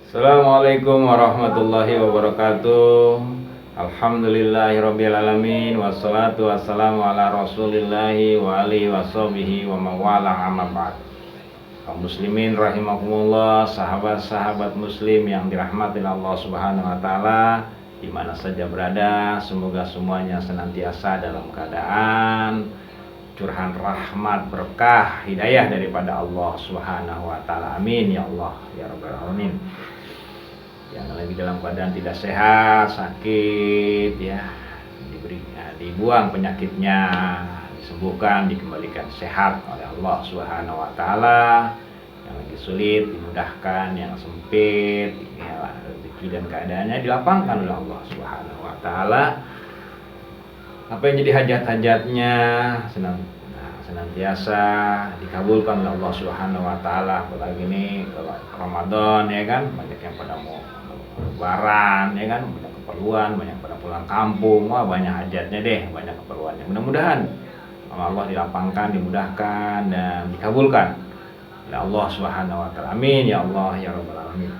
Assalamualaikum warahmatullahi wabarakatuh. Alhamdulillahirabbil alamin wassalatu wassalamu ala rasulillahi wa alihi washabihi wa mawala amma ba'd. Kaum muslimin rahimakumullah, sahabat-sahabat muslim yang dirahmati Allah Subhanahu wa taala, di mana saja berada, semoga semuanya senantiasa dalam keadaan curhan rahmat, berkah, hidayah daripada Allah Subhanahu wa taala. Amin ya Allah ya rabbal alamin. Yang lagi dalam keadaan tidak sehat, sakit ya, dibuang penyakitnya, disembuhkan, dikembalikan sehat oleh Allah Subhanahu wa taala. Yang lagi sulit dimudahkan, yang sempit ya, rezeki dan keadaannya dilapangkan oleh Allah Subhanahu wa taala. Apa yang jadi hajat-hajatnya senantiasa dikabulkan oleh Allah Subhanahu wa taala. Apalagi ini kalau Ramadan ya kan, banyak yang pada mau lebaran ya kan, banyak keperluan, banyak pada pulang kampung, wah banyak hajatnya deh, banyak keperluannya. Mudah-mudahan Allah dilapangkan, dimudahkan dan dikabulkan oleh Allah Subhanahu wa taala. Amin ya Allah ya rabbal alamin.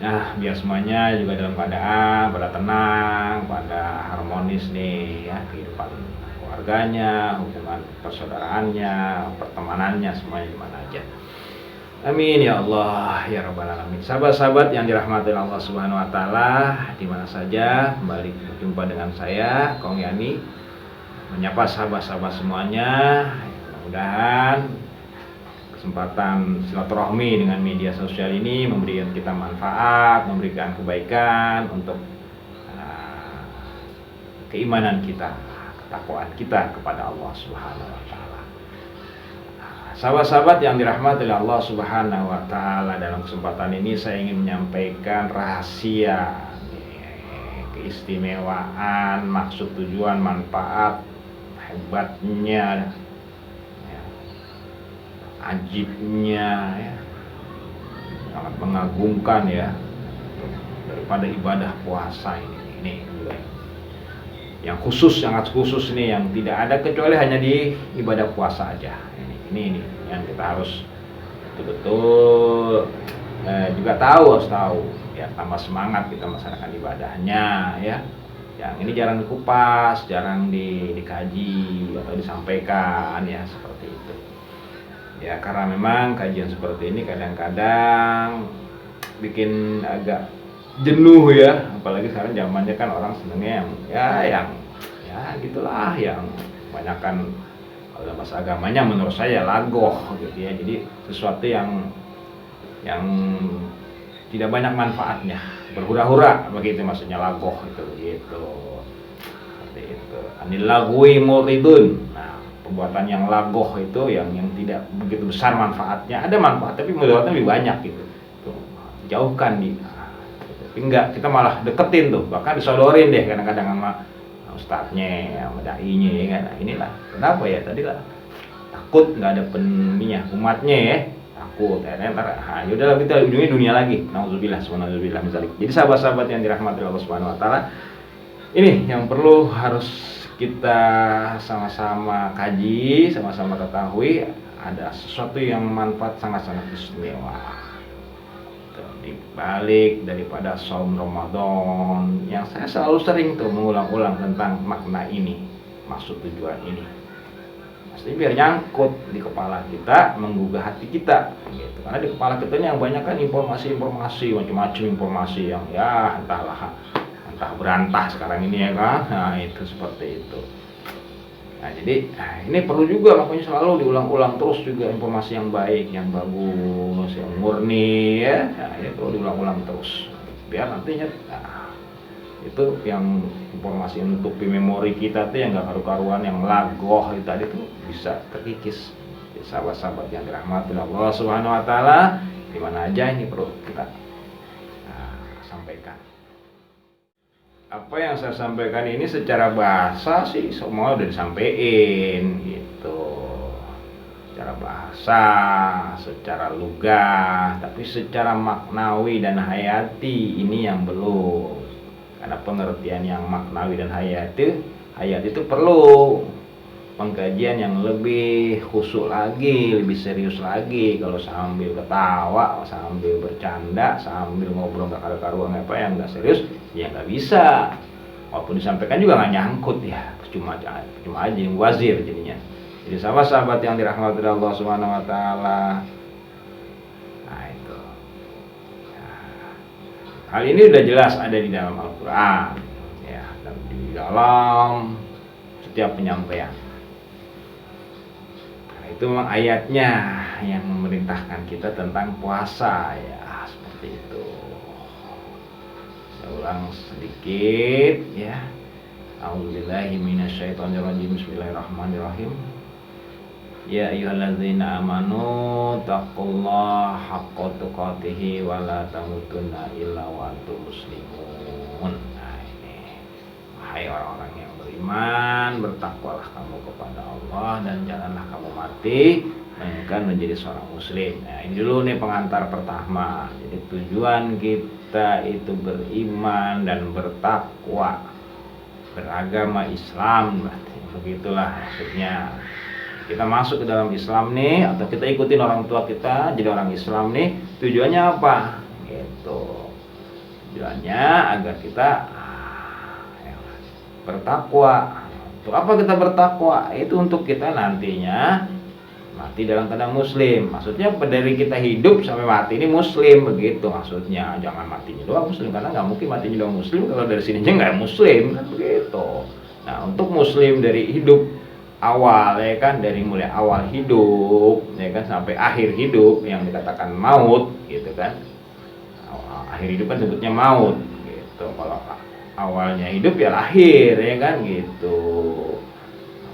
Nah, biar semuanya juga dalam keadaan pada tenang, pada harmonis nih ya, kehidupan keluarganya, hubungan persaudaraannya, pertemanannya, semuanya di mana aja. Amin ya Allah ya rabbal alamin. Sahabat-sahabat yang dirahmati Allah Subhanahu wa taala, di mana saja kembali berjumpa dengan saya Kong Yani, menyapa sahabat-sahabat semuanya. Mudah-mudahan kesempatan silaturahmi dengan media sosial ini memberikan kita manfaat, memberikan kebaikan untuk keimanan kita, ketakwaan kita kepada Allah Subhanahu wa taala. Sahabat-sahabat yang dirahmati oleh Allah Subhanahu wa taala, dalam kesempatan ini saya ingin menyampaikan rahasia, keistimewaan, maksud, tujuan, manfaat, hebatnya, ajibnya ya, sangat mengagumkan ya daripada ibadah puasa ini yang khusus, sangat khusus nih, yang tidak ada kecuali hanya di ibadah puasa aja. Ini yang kita harus betul-betul juga harus tahu ya, tambah semangat kita melaksanakan ibadahnya ya. Yang ini jarang dikupas, jarang dikaji atau disampaikan ya, seperti itu. Ya, karena memang kajian seperti ini kadang-kadang bikin agak jenuh ya, apalagi sekarang zamannya kan orang senengnya yang gitulah, yang kebanyakan kalau bahasa agamanya menurut saya lagoh gitu ya. Jadi sesuatu yang tidak banyak manfaatnya, berhura-hura, begitu maksudnya lagoh itu gitu. Seperti itu. Anil lagwi muridun. Nah, perbuatan yang lagoh itu yang tidak begitu besar manfaatnya. Ada manfaat tapi mudaratnya lebih banyak gitu. Tuh, jauhkan tapi enggak, kita malah deketin tuh, bahkan disodorin deh kadang-kadang sama ustadznya, sama dai-nya ya kan. Nah, inilah kenapa ya, tadi lah takut nggak ada umatnya ya, takut ya yaudahlah, kita ujungnya dunia lagi, nauzubillah subhanallah misalnya. Jadi sahabat-sahabat yang dirahmati Allah Subhanahu wa taala, ini yang perlu harus kita sama-sama kaji, sama-sama ketahui, ada sesuatu yang manfaat sangat-sangat istimewa di balik daripada saum Ramadan, yang saya selalu sering tuh mengulang-ulang tentang makna ini, maksud, tujuan ini. Pasti biar nyangkut di kepala kita, menggugah hati kita gitu. Karena di kepala kita ini yang banyak kan informasi, macam-macam informasi yang ya entah berantah sekarang ini ya kan. Nah, itu seperti itu. Nah, jadi ini perlu juga, makanya selalu diulang-ulang terus juga informasi yang baik, yang bagus, yang murni ya. Nah, ini perlu diulang-ulang terus biar nantinya itu yang informasi yang menutupi memori kita tuh yang gak karu-karuan, yang lagoh itu tadi tuh bisa terkikis. Jadi sahabat-sahabat yang dirahmati Allah Subhanahu wa taala, di mana aja ini perlu kita sampaikan. Apa yang saya sampaikan ini secara bahasa sih semua udah disampaikan gitu, secara bahasa, secara lugah, tapi secara maknawi dan hayati ini yang belum. Karena pengertian yang maknawi dan hayat itu perlu pengkajian yang lebih khusyuk lagi, lebih serius lagi. Kalau sambil ketawa, sambil bercanda, sambil ngobrol gak karu-karuan apa yang gak serius, ya gak bisa. Walaupun disampaikan juga gak nyangkut ya, cuma aja yang wazir jadinya. Jadi sahabat-sahabat yang dirahmati Allah Subhanahu wa taala. Nah, itu. Nah, hal ini udah jelas ada di dalam Al-Qur'an. Ya, dan di dalam setiap penyampaian. Itu memang ayatnya yang memerintahkan kita tentang puasa ya, seperti itu. Saya ulang sedikit ya. A'udzubillahi minasyaitonirrajim. Bismillahirrahmanirrahim. Ya ayyuhalladzina amanu taqullaha haqqa tuqatih wa la tamutunna illa wa antum muslimun. Nah, ini wahai orang-orang yang beriman, bertakwalah kamu kepada Allah dan janganlah kamu mati melainkan menjadi seorang muslim. Nah, ini dulu nih pengantar pertama. Jadi tujuan kita itu beriman dan bertakwa, beragama Islam, begitulah maksudnya. Kita masuk ke dalam Islam nih, atau kita ikutin orang tua kita jadi orang Islam nih, tujuannya apa? Gitu. Tujuannya agar kita bertakwa. Untuk apa kita bertakwa? Itu untuk kita nantinya mati dalam keadaan muslim. Maksudnya dari kita hidup sampai mati ini muslim, begitu maksudnya. Jangan matinya doang muslim, karena nggak mungkin matinya doang muslim kalau dari sininya nggak muslim, kan begitu. Nah, untuk muslim dari hidup awal ya kan, dari mulai awal hidup ya kan sampai akhir hidup yang dikatakan maut gitu kan. Akhir hidup kan sebutnya maut gitu. Kalau awalnya hidup ya lahir ya kan gitu.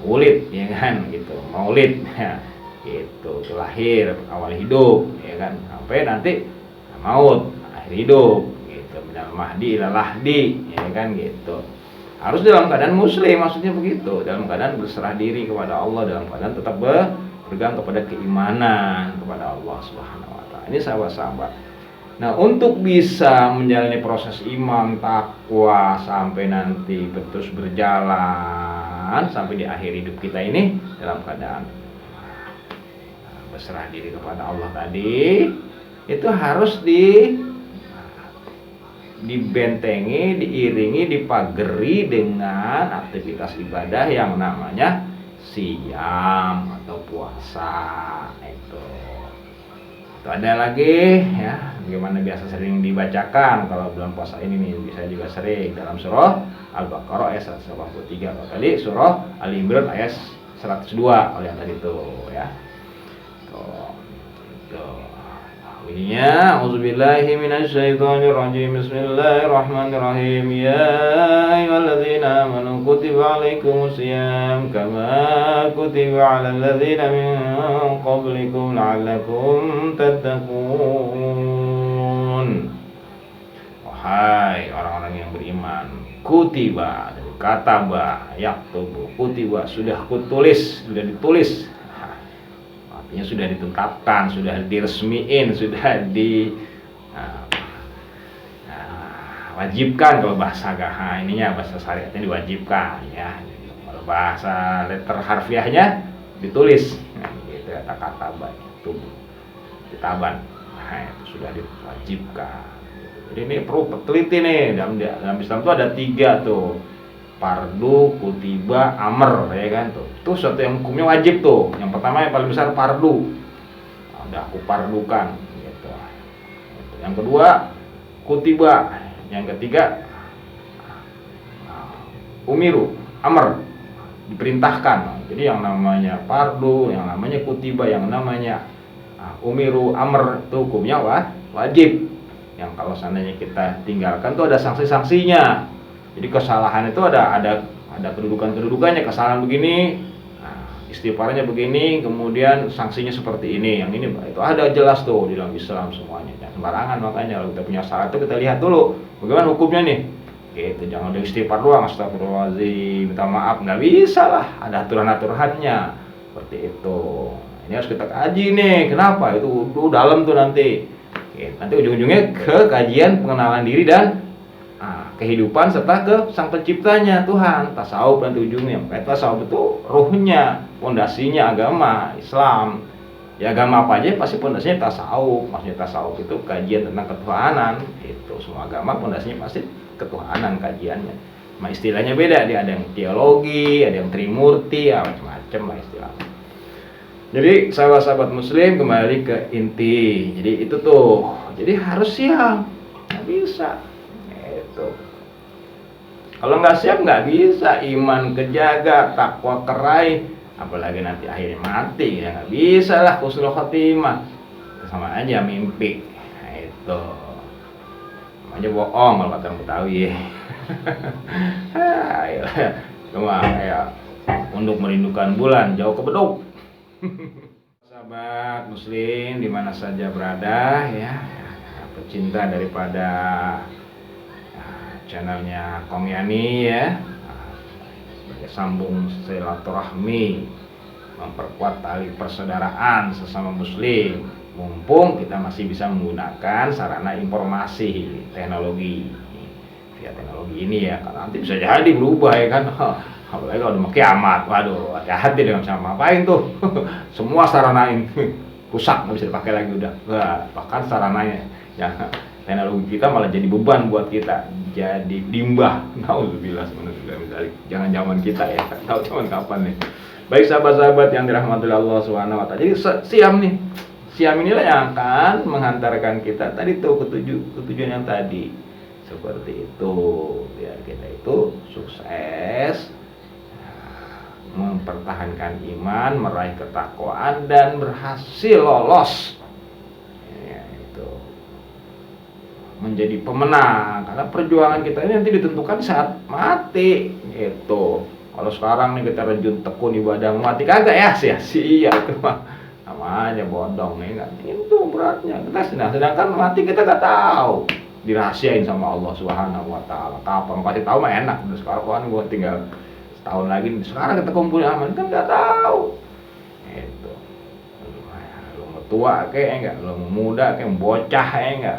Ulid ya kan gitu. Maulid ya gitu. Itu lahir, awal hidup ya kan, sampai nanti maut, akhir hidup gitu. Minal mahdi ila lahdi ya kan gitu. Harus dalam keadaan muslim, maksudnya begitu, dalam keadaan berserah diri kepada Allah, dalam keadaan tetap berpegang kepada keimanan kepada Allah Subhanahu wa taala. Ini sahabat-sahabat. Nah, untuk bisa menjalani proses iman takwa sampai nanti terus berjalan sampai di akhir hidup kita ini dalam keadaan berserah diri kepada Allah tadi, itu harus dibentengi, diiringi, dipageri dengan aktivitas ibadah yang namanya siyam atau puasa. Itu ada lagi ya, bagaimana biasa sering dibacakan kalau bulan puasa ini nih, bisa juga sering dalam surah Al-Baqarah ayat 183, kalau tadi surah Al-Imran ayat 102 kalau yang tadi itu ya. Bunyinya auzubillahi minasyaitonirrajim. Bismillahirrahmanirrahim. Ya ayyuhalladzina amanu kutiba alaikumusiyam kama kutiba alal ladzina min qablikum la'allakum tattaqun. Wahai orang-orang yang beriman, kutiba dari kata yaktubu, kutiba sudah kutulis, sudah ditulis. Sudah ditetapkan, sudah diresmiin, sudah wajibkan kalau bahasa ininya, bahasa syariatnya diwajibkan ya. Kalau bahasa letter harfiahnya ditulis, nah, gitu kata-kata itu kitaban, nah, itu sudah diwajibkan. Jadi ini perlu teliti nih, dalam Islam itu ada 3 tuh, fardu, kutiba, amr ya kan tuh. Itu suatu yang hukumnya wajib tuh. Yang pertama yang paling besar fardu. Nah, udah aku fardukan gitu. Yang kedua kutiba, yang ketiga umiru, amr, diperintahkan. Jadi yang namanya fardu, yang namanya kutiba, yang namanya umiru, amr itu hukumnya wajib. Yang kalau seandainya kita tinggalkan tuh ada sanksi-sanksinya. Jadi kesalahan itu ada kedudukannya, kesalahan begini, istighfarnya begini, kemudian sanksinya seperti ini, yang ini itu ada jelas tuh di dalam Islam semuanya. Jangan sembarangan, makanya kalau kita punya salah itu kita lihat dulu bagaimana hukumnya nih. Gitu, jangan ada istighfar doang, astagfirullahaladzim, minta maaf, nggak bisa lah, ada aturan-aturannya seperti itu. Ini harus kita kaji nih, kenapa itu dalam tuh nanti. Gitu, nanti ujung-ujungnya ke kajian pengenalan diri dan kehidupan serta ke sang penciptanya Tuhan. Tasawuf nanti ujungnya. Tasawuf itu ruhnya, fondasinya agama Islam. Ya agama apa aja pasti fondasinya tasawuf. Maksudnya tasawuf itu kajian tentang ketuhanan. Itu semua agama fondasinya pasti ketuhanan kajiannya. Istilahnya beda, dia ada yang teologi, ada yang trimurti, ya macam-macam lah istilahnya. Jadi sahabat-sahabat muslim kembali ke inti. Jadi itu tuh. Jadi harus siap. Nggak bisa. Itu. Kalau nggak siap nggak bisa, iman kejaga, takwa keraih, apalagi nanti akhirnya mati, ya nggak bisa lah husnul khotimah, sama aja mimpi. Nah, itu aja bohong kalau kata orang Betawi. Cuma kayak untuk merindukan bulan jauh ke beduk. Sahabat muslim di mana saja berada ya, pecinta daripada channelnya Kong Yani ya, sebagai sambung silaturahmi, memperkuat tali persaudaraan sesama muslim, mumpung kita masih bisa menggunakan sarana informasi teknologi via teknologi ini ya, karena nanti bisa jadi berubah ya kan. Apalagi kalau udah kiamat, waduh hati-hati dengan sama ngapain tuh. Semua sarana ini rusak, nggak bisa dipakai lagi udah. Bahkan sarananya ya, teknologi kita malah jadi beban buat kita, jadi limbah. Nauzubillah sebenarnya, jangan zaman kita ya, tahu zaman kapan nih. Baik sahabat-sahabat yang dirahmati Allah Subhanahu wa taala. Jadi siam nih. Siam inilah yang akan menghantarkan kita tadi tuh ke tujuan yang tadi. Seperti itu. Biar kita itu sukses, mempertahankan iman, meraih ketakwaan dan berhasil lolos. Ya, itu. Menjadi pemenang, karena perjuangan kita ini nanti ditentukan saat mati gitu. Kalau sekarang nih kita rejun tekun ibadah mati kagak ya, sia-sia itu mah namanya bodong nih kan. Itu beratnya. Sedangkan mati kita nggak tahu, dirahasiain sama Allah Subhanahu wa taala. Kapan pasti tahu mah enak. Udah sekarang kan gua tinggal setahun lagi, sekarang kita kumpulin aman kan nggak tahu. Itu. Lu mau tua kayak enggak, lu mau muda kayak bocah ya enggak.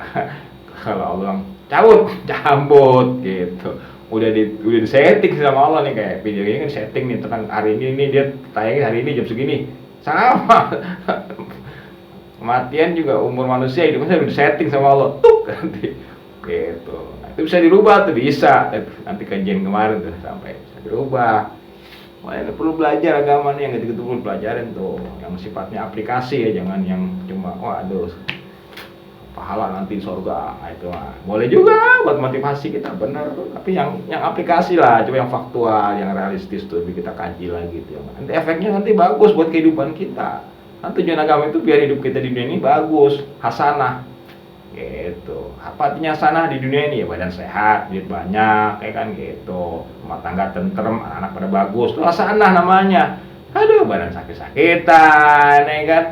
Kalau Allah cabut gitu, udah di setting sama Allah nih, kayak video ini kan setting nih tentang hari ini dia tayangin hari ini jam segini, sama. Kematian juga umur manusia hidupnya udah di setting sama Allah tuh nanti gitu. Nah, itu bisa dirubah tuh, bisa nanti kajian kemarin tuh sampai bisa dirubah. Makanya perlu belajar agama nih, yang gitu-gitu perlu pelajarin tuh, yang sifatnya aplikasi ya, jangan yang cuma waduh pahala nanti surga. Nah, itu boleh juga buat motivasi kita benar tuh, tapi yang aplikasi lah, coba yang faktual, yang realistis tuh lebih kita kaji lagi tuh. Nanti efeknya nanti bagus buat kehidupan kita. Kan tujuan agama itu biar hidup kita di dunia ini bagus, hasanah gitu. Apa artinya hasanah di dunia ini? Ya badan sehat, duit banyak, kayak kan gitu, rumah tangga tentrem, anak-anak pada bagus, itu hasanah namanya. Aduh, badan sakit-sakitan, ya kan.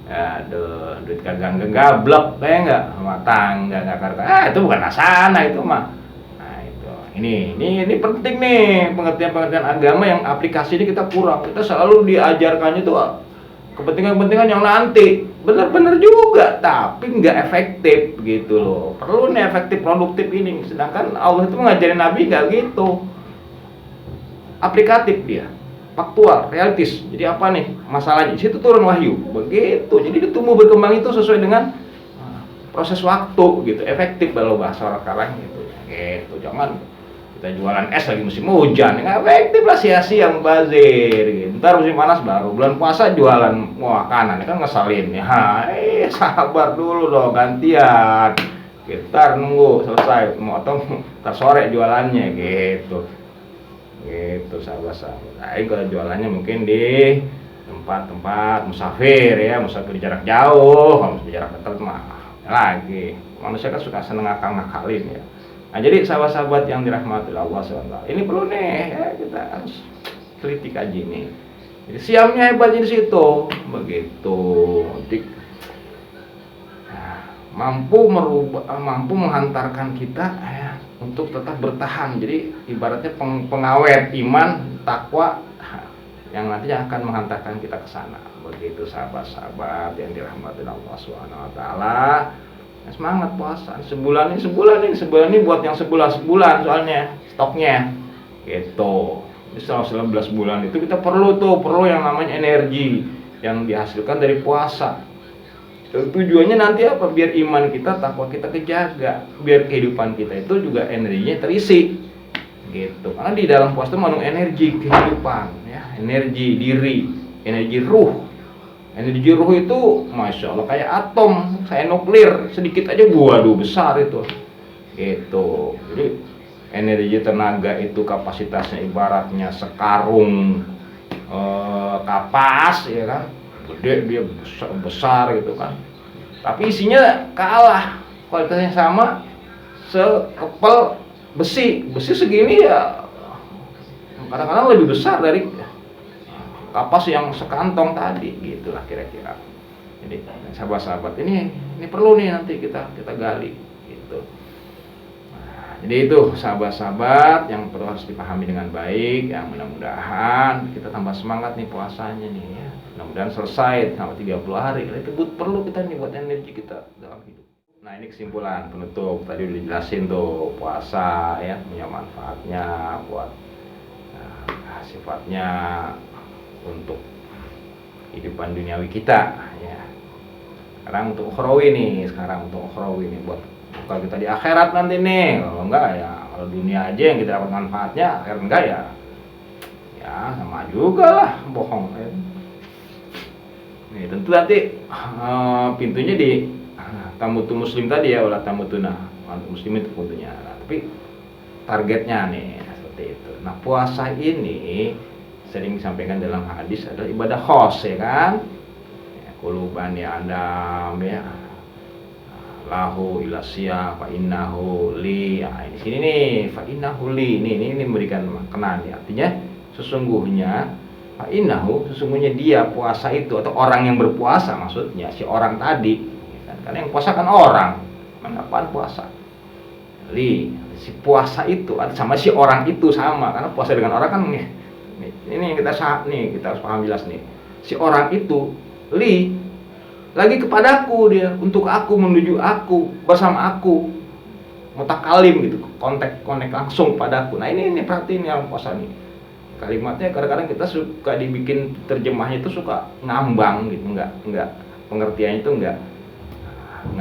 Aduh, duit kagak gablek, kayak enggak, rumah tangga enggak karena, itu bukan hasanah itu mah. Nah, itu. Ini penting nih, pengertian agama yang aplikasi ini kita kurang. Kita selalu diajarkannya tuh kepentingan-kepentingan yang nanti benar-benar juga, tapi nggak efektif gitu loh. Perlu nih efektif, produktif ini. Sedangkan Allah itu mengajarin Nabi nggak gitu, aplikatif dia, faktual, realistis. Jadi apa nih masalahnya? Di situ turun wahyu, begitu. Jadi dia tumbuh berkembang itu sesuai dengan proses waktu gitu, efektif kalau bahasa orang sekarang gitu. Gitu, jangan kita jualan es lagi musim hujan, nggak efektif lah, sia-sia mubazir gitu. Ntar musim panas baru, bulan puasa jualan makanan, kan ngeselin ya. Sabar dulu dong, gantian. Kita nunggu selesai, mau atau ntar sore jualannya gitu. Gitu sahabat-sahabat. Nah, kalau jualannya mungkin di tempat-tempat musafir ya, musafir jarak jauh, kalau jarak dekat mah lagi. Manusia kan suka seneng ngakal-ngakalin ya. Nah, jadi sahabat-sahabat yang dirahmati Allah SWT, ini perlu nih ya, kita harus teliti kaji nih. Jadi siamnya hebatnya di situ, begitu. Jadi, mampu menghantarkan kita ya, untuk tetap bertahan. Jadi ibaratnya pengawet iman, takwa yang nantinya akan menghantarkan kita ke sana. Begitu sahabat-sahabat yang dirahmati Allah SWT. Semangat puasa. Sebulan ini buat yang sebulan soalnya stoknya. Gitu. Selama 11 bulan itu kita perlu yang namanya energi yang dihasilkan dari puasa. Tujuannya nanti apa? Biar iman kita, takwa kita kejaga, biar kehidupan kita itu juga energinya terisi. Gitu. Karena di dalam puasa itu mengandung energi kehidupan, ya, energi diri, energi ruh. Energi ruh itu, masya Allah, kayak atom, kayak nuklir, sedikit aja waduh besar itu. Gitu. Jadi energi tenaga itu kapasitasnya ibaratnya sekarung kapas, ya kan, gede, dia besar gitu kan. Tapi isinya kalah, kualitasnya sama, sekepel besi segini ya, kadang-kadang lebih besar dari kapas yang sekantong tadi, gitulah kira-kira. Jadi sahabat-sahabat ini perlu nih nanti kita gali gitu. Nah, jadi itu sahabat-sahabat yang perlu harus dipahami dengan baik, yang mudah-mudahan kita tambah semangat nih puasanya nih ya. Mudah-mudahan selesai selama 30 hari. Itu perlu kita nih buat energi kita dalam hidup. Nah, ini kesimpulan penutup. Tadi udah dijelasin tuh puasa ya, punya manfaatnya buat sifatnya untuk kehidupan duniawi kita ya. Sekarang untuk ukhrawi nih, buat kalau kita di akhirat nanti nih. Kalau enggak ya, kalau dunia aja yang kita dapat manfaatnya, akhirat enggak ya sama juga lah, bohong ya. Nih tentu nanti pintunya di tamutu muslim tadi ya, wala tamutuna muslim itu pintunya. Nah, tapi targetnya nih seperti itu. Nah, puasa ini sering disampaikan dalam hadis adalah ibadah khos, ya kan? Quluban ya Adam ya. Lahu ilasya fa innahu li. Nah, di sini nih fa innahu li. Ini memberikan makna nih. Artinya sesungguhnya fa innahu, sesungguhnya dia puasa itu, atau orang yang berpuasa maksudnya, si orang tadi. Karena yang puasa kan orang, apaan puasa? Li, si puasa itu sama si orang itu sama, karena puasa dengan orang kan ini kita harus paham jelas nih. Si orang itu li lagi kepadaku, dia untuk aku, menuju aku, bersama aku, mutakalim gitu, kontak langsung padaku. Nah ini perhatiin yang puasa nih. Kalimatnya kadang-kadang kita suka dibikin terjemahnya itu suka ngambang gitu, enggak pengertiannya itu enggak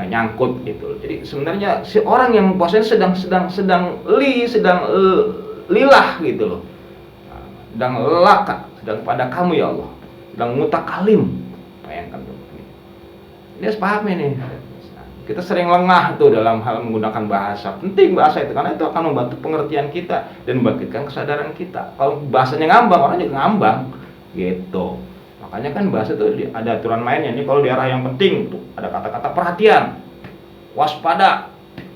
nyangkut gitu. Jadi sebenarnya si orang yang puasanya sedang lilah gitu loh. Sedang laka, sedang pada kamu ya Allah. Sedang mutakalim. Bayangkan tuh. Dia harus pahami nih. Kita sering lengah tuh dalam hal menggunakan bahasa. Penting bahasa itu karena itu akan membantu pengertian kita dan membangkitkan kesadaran kita. Kalau bahasanya ngambang, orang juga ngambang gitu. Makanya kan bahasa itu ada aturan mainnya. Ini kalau di arah yang penting tuh ada kata-kata perhatian, waspada.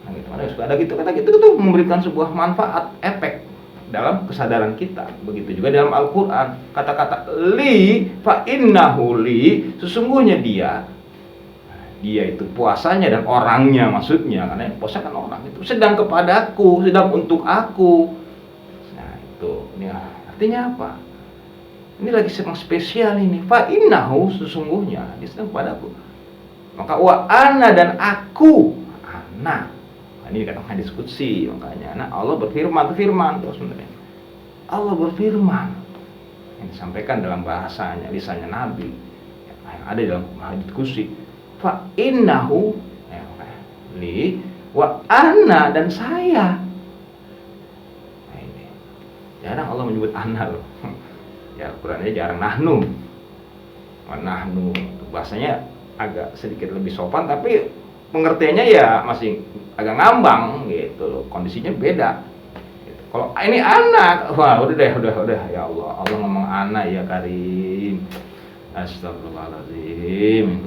Nah, gitu. Ada gitu kata gitu tuh memberikan sebuah manfaat, efek dalam kesadaran kita. Begitu juga dalam Al-Qur'an. Kata-kata li fa innahu li, sesungguhnya dia itu puasanya dan orangnya maksudnya, karena yang puasa kan orang itu sedang kepadaku, sedang untuk aku. Nah, itu ini artinya apa? Ini lagi sedang spesial ini. Fa innahu, sesungguhnya dia sedang padaku. Maka wa ana, dan aku. Ana. Nah, ini dikatakan diskusi makanya. Nah, Allah berfirman, terus sebenarnya. Allah berfirman. Yang disampaikan dalam bahasanya, lisannya Nabi. Yang ada dalam diskusi. Fa innahu li wa ana, dan saya. Nah, ini. Jarang Allah menyebut ana loh. Ya, Al-Qur'annya jarang nahnu. Nahnu bahasanya agak sedikit lebih sopan, tapi pengertiannya ya masih agak ngambang gitu loh. Kondisinya beda. Gitu. Kalau ini anak, wah udah ya Allah ngomong anak ya Karim. Astagfirullahaladzim.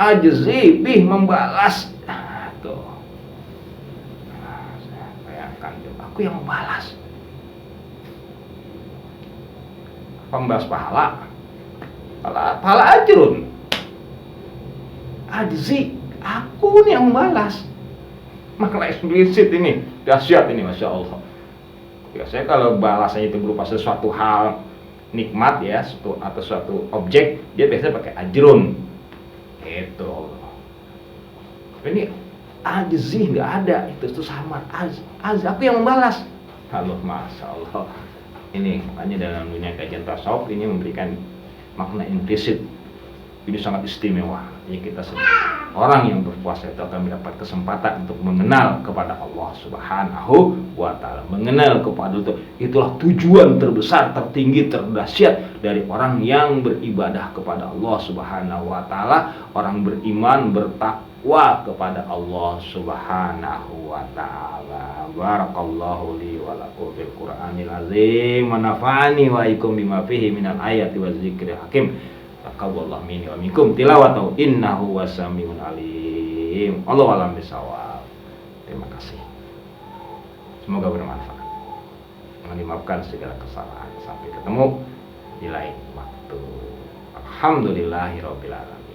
Ajzi bih, membalas. Tuh. Bayangkan aku yang membalas. Pembalas pahala ajrun. Ajzi, aku nih yang membalas. Makna eksplisit ini, dahsyat ini, masya Allah. Biasanya kalau balasannya itu berupa sesuatu hal nikmat ya, atau suatu objek, dia biasanya pakai ajrun. Gitu. Ini ajzi nggak ada, itu samad. Aku yang membalas. Halo, masya Allah. Ini makanya dalam dunia kajian tasawuf ini memberikan makna implisit. Ini sangat istimewa. Jadi kita orang yang berpuasa itu akan mendapat kesempatan untuk mengenal kepada Allah Subhanahu wa Ta'ala. Mengenal kepada itu, itulah tujuan terbesar, tertinggi, terdahsyat dari orang yang beribadah kepada Allah Subhanahu wa Ta'ala, orang beriman, bertakwa kepada Allah Subhanahu wa Ta'ala. Barakallahu li wa lakum bil Qur'anil azim wa nafa'ani wa ikum bima fihi minal ayati waz zikril hakim. Taqabbalallahu minni wa minkum tilawatahu innahu wasamiun alim. Allahu a'lam bishawab. Terima kasih. Semoga bermanfaat. Mohon dimaafkan segala kesalahan. Sampai ketemu di lain waktu. Alhamdulillahirabbil alamin.